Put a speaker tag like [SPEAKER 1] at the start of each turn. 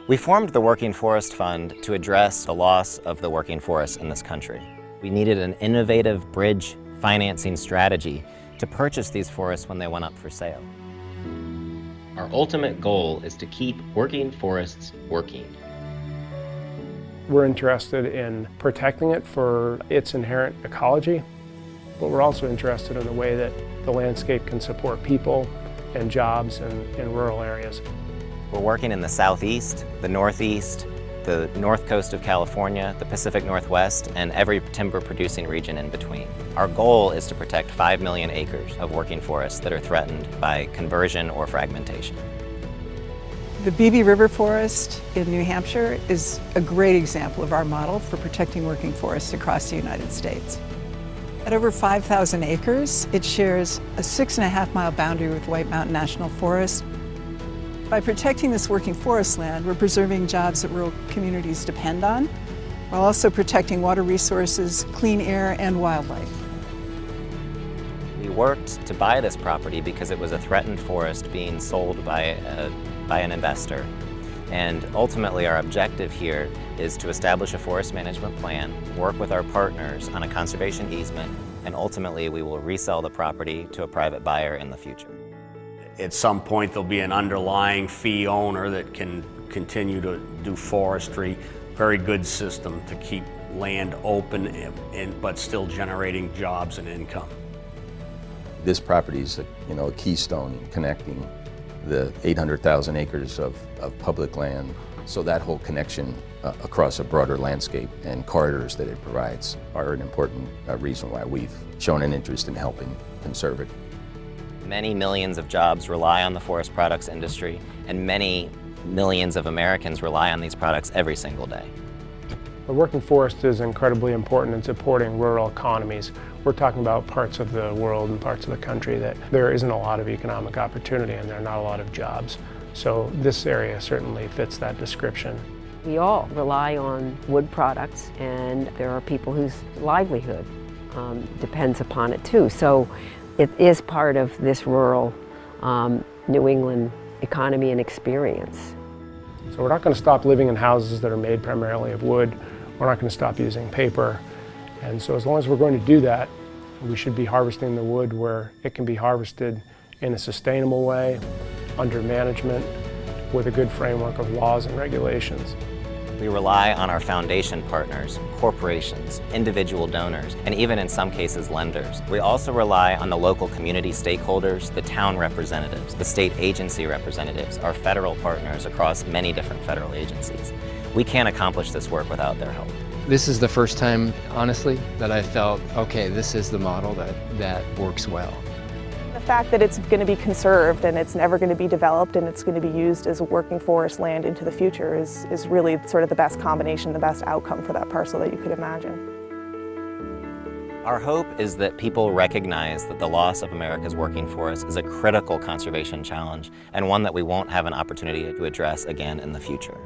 [SPEAKER 1] We formed the Working Forest Fund to address the loss of the working forests in this country. We needed an innovative bridge financing strategy to purchase these forests when they went up for sale. Our ultimate goal is to keep working forests working.
[SPEAKER 2] We're interested in protecting it for its inherent ecology, but we're also interested in the way that the landscape can support people and jobs in rural areas.
[SPEAKER 1] We're working in the Southeast, the Northeast, the North Coast of California, the Pacific Northwest, and every timber-producing region in between. Our goal is to protect 5 million acres of working forests that are threatened by conversion or fragmentation.
[SPEAKER 3] The Beebe River Forest in New Hampshire is a great example of our model for protecting working forests across the United States. At over 5,000 acres, it shares a 6.5-mile boundary with White Mountain National Forest. By protecting this working forest land, we're preserving jobs that rural communities depend on, while also protecting water resources, clean air, and wildlife.
[SPEAKER 1] We worked to buy this property because it was a threatened forest being sold by an investor. And ultimately, our objective here is to establish a forest management plan, work with our partners on a conservation easement, and ultimately we will resell the property to a private buyer in the future.
[SPEAKER 4] At some point, there'll be an underlying fee owner that can continue to do forestry. Very good system to keep land open but still generating jobs and income.
[SPEAKER 5] This property is a keystone in connecting the 800,000 acres of public land. So that whole connection across a broader landscape and corridors that it provides are an important reason why we've shown an interest in helping conserve it.
[SPEAKER 1] Many millions of jobs rely on the forest products industry, and many millions of Americans rely on these products every single day.
[SPEAKER 2] The working forest is incredibly important in supporting rural economies. We're talking about parts of the world and parts of the country that there isn't a lot of economic opportunity and there are not a lot of jobs. So this area certainly fits that description.
[SPEAKER 6] We all rely on wood products, and there are people whose livelihood depends upon it too. So it is part of this rural New England economy and experience.
[SPEAKER 2] So we're not going to stop living in houses that are made primarily of wood. We're not going to stop using paper. And so as long as we're going to do that, we should be harvesting the wood where it can be harvested in a sustainable way, under management, with a good framework of laws and regulations.
[SPEAKER 1] We rely on our foundation partners, corporations, individual donors, and even in some cases lenders. We also rely on the local community stakeholders, the town representatives, the state agency representatives, our federal partners across many different federal agencies. We can't accomplish this work without their help.
[SPEAKER 7] This is the first time, honestly, that I felt, okay, this is the model that works well.
[SPEAKER 8] The fact that it's going to be conserved and it's never going to be developed and it's going to be used as working forest land into the future is really sort of the best combination, the best outcome for that parcel that you could imagine.
[SPEAKER 1] Our hope is that people recognize that the loss of America's working forests is a critical conservation challenge and one that we won't have an opportunity to address again in the future.